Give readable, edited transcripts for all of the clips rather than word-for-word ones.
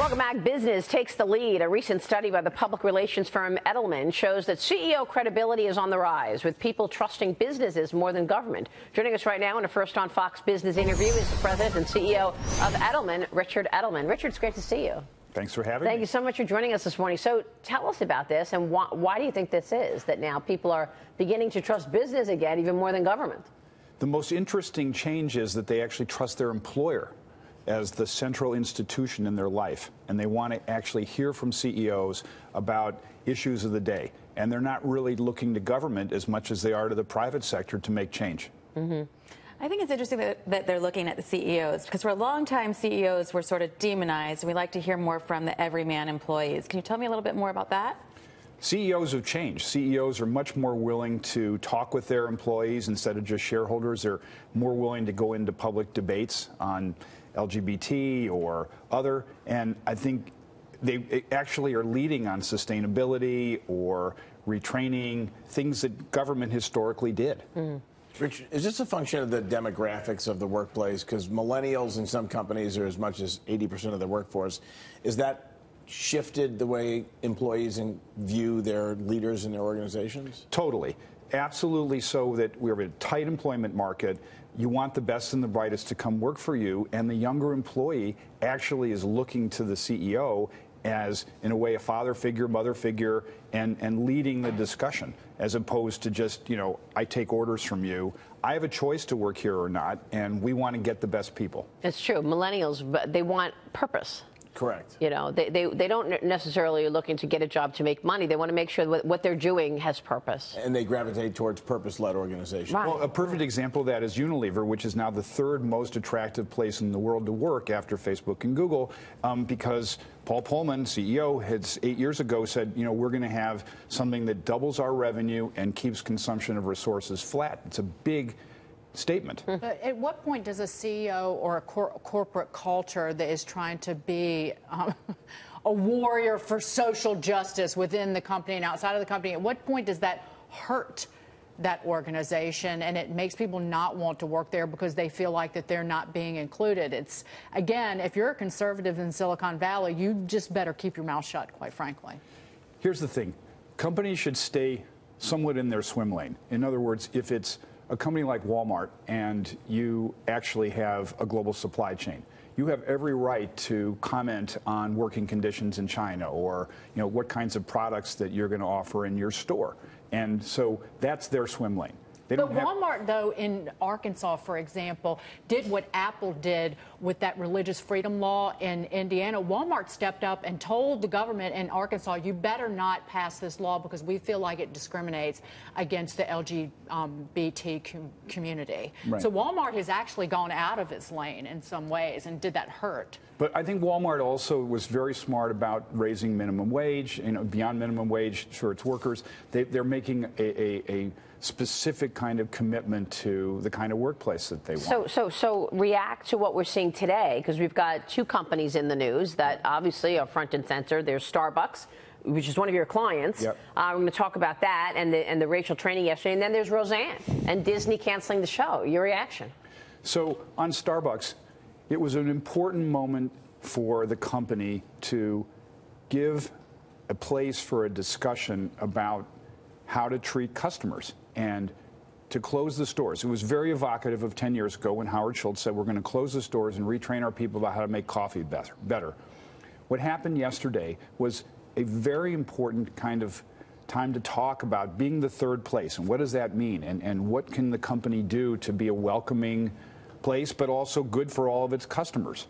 Welcome back. Business takes the lead. A recent study by the public relations firm Edelman shows that CEO credibility is on the rise, with people trusting businesses more than government. Joining us right now in a First on Fox Business interview is the president and CEO of Edelman, Richard Edelman. Richard, it's great to see you. Thanks for having me. Thank you so much for joining us this morning. So tell us about this, and why do you think this is, that now people are beginning to trust business again, even more than government? The most interesting change is that they actually trust their employer as the central institution in their life, and they want to actually hear from CEOs about issues of the day. And they're not really looking to government as much as they are to the private sector to make change. Mm-hmm. I think it's interesting that they're looking at the CEOs, because for a long time, CEOs were sort of demonized, and we like to hear more from the everyman employees. Can you tell me a little bit more about that? CEOs have changed. CEOs are much more willing to talk with their employees instead of just shareholders. They're more willing to go into public debates on LGBT or other, and I think they actually are leading on sustainability or retraining, things that government historically did. Mm-hmm. Richard, is this a function of the demographics of the workplace? Because millennials in some companies are as much as 80% of the workforce. Is that shifted the way employees view their leaders in their organizations? Totally. Absolutely, so that we're in a tight employment market. You want the best and the brightest to come work for you, and the younger employee actually is looking to the CEO as, in a way, a father figure, mother figure, and leading the discussion, as opposed to just, you know, I take orders from you. I have a choice to work here or not, and we want to get the best people. It's true. Millennials, they want purpose. Correct. You know, they don't necessarily looking to get a job to make money. They want to make sure that what they're doing has purpose. And they gravitate towards purpose-led organizations. Right. Well, a perfect example of that is Unilever, which is now the third most attractive place in the world to work after Facebook and Google, because Paul Pullman, CEO, had 8 years ago said, you know, we're going to have something that doubles our revenue and keeps consumption of resources flat. It's a big statement. But at what point does a CEO or a corporate culture that is trying to be a warrior for social justice within the company and outside of the company, at what point does that hurt that organization and it makes people not want to work there because they feel like that they're not being included? It's, again, if you're a conservative in Silicon Valley, you just better keep your mouth shut, quite frankly. Here's the thing. Companies should stay somewhat in their swim lane. In other words, if it's a company like Walmart and you actually have a global supply chain, you have every right to comment on working conditions in China, or, you know, what kinds of products that you're going to offer in your store. And so that's their swim lane. But Walmart, though, in Arkansas, for example, did what Apple did with that religious freedom law in Indiana. Walmart stepped up and told the government in Arkansas, you better not pass this law because we feel like it discriminates against the LGBT community. Right. So Walmart has actually gone out of its lane in some ways, and did that hurt? But I think Walmart also was very smart about raising minimum wage, you know, beyond minimum wage for its workers. They're making a specific kind of commitment to the kind of workplace that they want. So react to what we're seeing today, because we've got two companies in the news that obviously are front and center. There's Starbucks, which is one of your clients. Yep. We're going to talk about that and the racial training yesterday. And then there's Roseanne and Disney canceling the show. Your reaction? So on Starbucks, it was an important moment for the company to give a place for a discussion about how to treat customers and to close the stores. It was very evocative of 10 years ago when Howard Schultz said we're going to close the stores and retrain our people about how to make coffee better. What happened yesterday was a very important kind of time to talk about being the third place and what does that mean, and what can the company do to be a welcoming place but also good for all of its customers.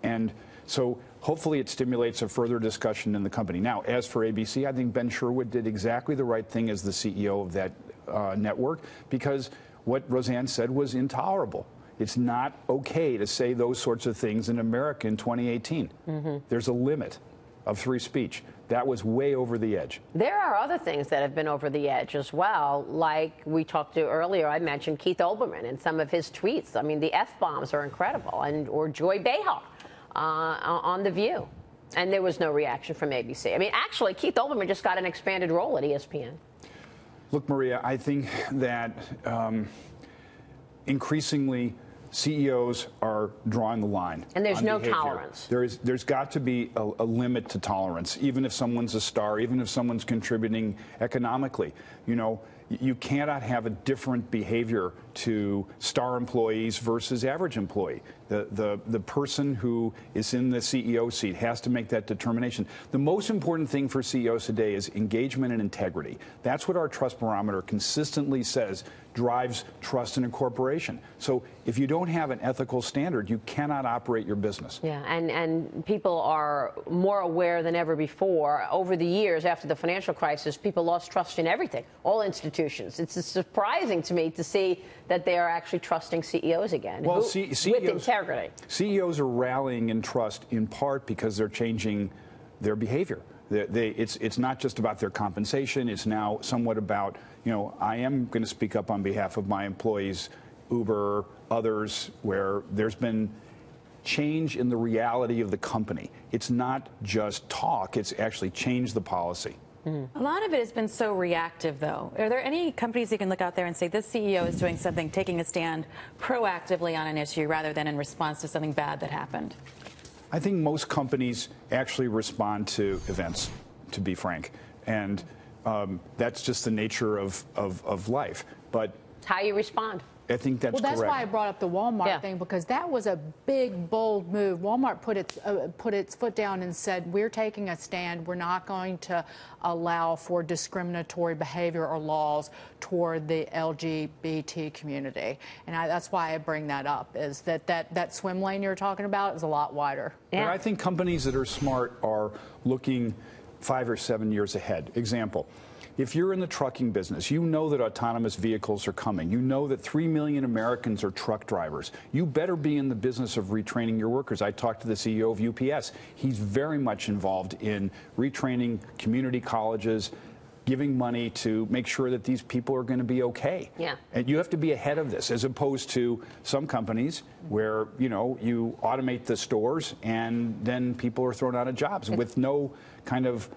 And so hopefully it stimulates a further discussion in the company. Now, as for ABC, I think Ben Sherwood did exactly the right thing as the CEO of that network, because what Roseanne said was intolerable. It's not okay to say those sorts of things in America in 2018. Mm-hmm. There's a limit of free speech. That was way over the edge. There are other things that have been over the edge as well, like we talked to earlier. I mentioned Keith Olbermann and some of his tweets. I mean, the F-bombs are incredible, or Joy Behar on The View. And there was no reaction from ABC. I mean, actually, Keith Olbermann just got an expanded role at ESPN. Look, Maria, I think that increasingly CEOs are drawing the line. And there's on no behavior. tolerance. There's got to be a limit to tolerance, even if someone's a star, even if someone's contributing economically. You know, you cannot have a different behavior to star employees versus average employee. The person who is in the CEO seat has to make that determination. The most important thing for CEOs today is engagement and integrity. That's what our trust barometer consistently says drives trust in a corporation. So if you don't have an ethical standard, you cannot operate your business. Yeah, and people are more aware than ever before. Over the years, after the financial crisis, people lost trust in everything, all institutions. It's surprising to me to see that they are actually trusting CEOs again, well, with integrity. CEOs are rallying in trust in part because they're changing their behavior. It's not just about their compensation. It's now somewhat about, you know, I am going to speak up on behalf of my employees, Uber, others, where there's been change in the reality of the company. It's not just talk. It's actually changed the policy. A lot of it has been so reactive, though. Are there any companies you can look out there and say this CEO is doing something, taking a stand proactively on an issue rather than in response to something bad that happened? I think most companies actually respond to events, to be frank. And that's just the nature of life. But it's how you respond. I think that's correct. Well, that's why I brought up the Walmart thing, because that was a big, bold move. Walmart put its foot down and said, we're taking a stand. We're not going to allow for discriminatory behavior or laws toward the LGBT community. And that's why I bring that up, is that swim lane you're talking about is a lot wider. Yeah. But I think companies that are smart are looking 5 or 7 years ahead. Example. If you're in the trucking business, you know that autonomous vehicles are coming. You know that 3 million Americans are truck drivers. You better be in the business of retraining your workers. I talked to the CEO of UPS. He's very much involved in retraining community colleges, giving money to make sure that these people are going to be okay. Yeah. And you have to be ahead of this, as opposed to some companies where, you know, you automate the stores and then people are thrown out of jobs with no kind of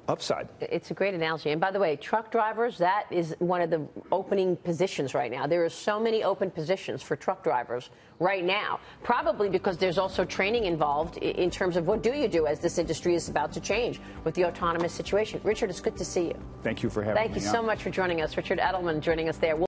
upside. It's a great analogy. And by the way, truck drivers, that is one of the opening positions right now. There are so many open positions for truck drivers right now, probably because there's also training involved in terms of what do you do as this industry is about to change with the autonomous situation. Richard, it's good to see you. Thank you for having me. Thank you so much for joining us. Richard Edelman joining us there.